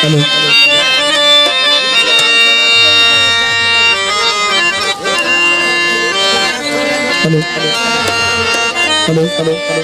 hello hello hello hello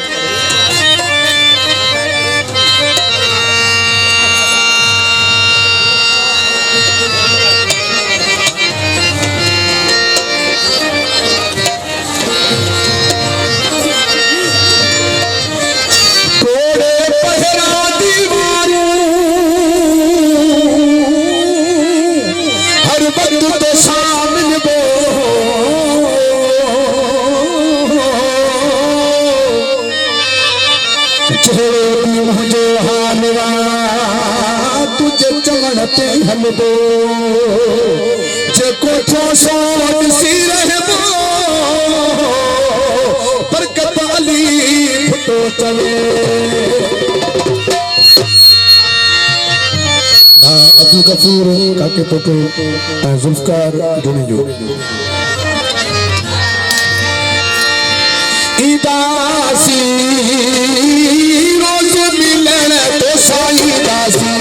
तुझे चमन ते हल दो जे कोठो सोट सी रहबो बरकत अली फुटो चले अब्दुल गफूर काके पोटो जुल्फकार दोने जो इदासी रोज मिलन तो साई दासी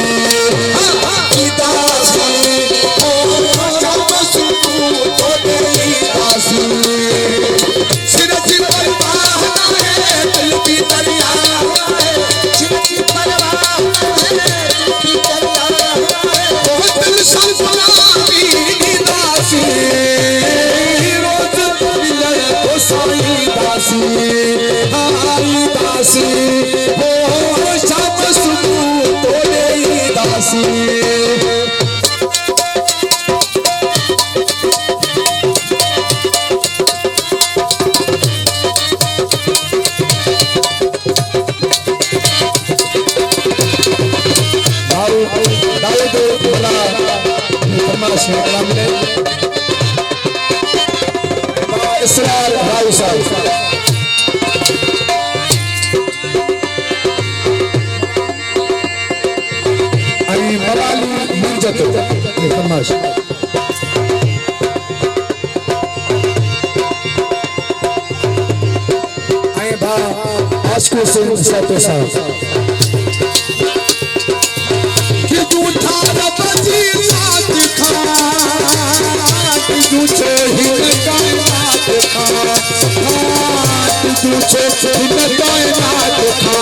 इसरार भाई साहब आई मलाली मंजत फरमाइश आई भा आशको सिंह सातो साहब कि झूठा रबजी साथ खा तुझे ही कायनात खा तुझे ही कायनात खा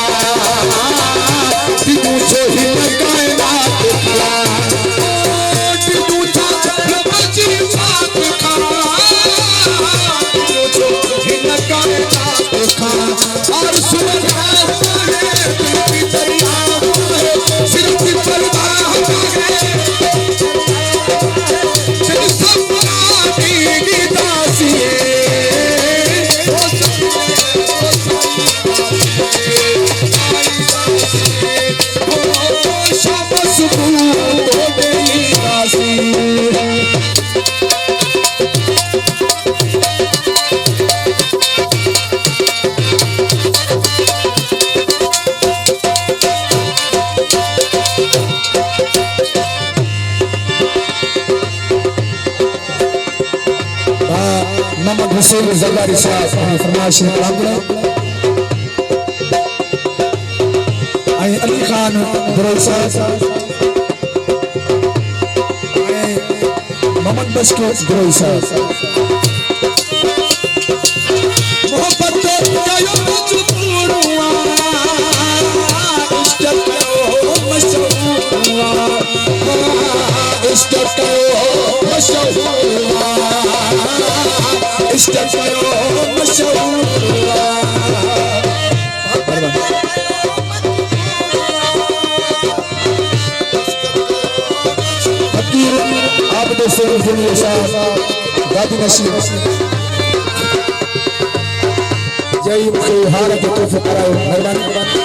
तुझे ही कायनात खा तुझा रबजी साथ खा तुझे ही कायनात खा और सुन मोहम्मद हुसैन जरदारी साहब फरमाइश आई अली खान बरोई साहब मोहम्मद बशको बरोई साहब मोहब्बत कयो मजबूरवा इश्क कयो मशहूरवा इश्क कयो मशहूरवा इश्क कयो मशहूरवा आप दोस्तों दुनिया साहब दादी नशीब जय मुझे हार के तोहफे कराए मेहरबानी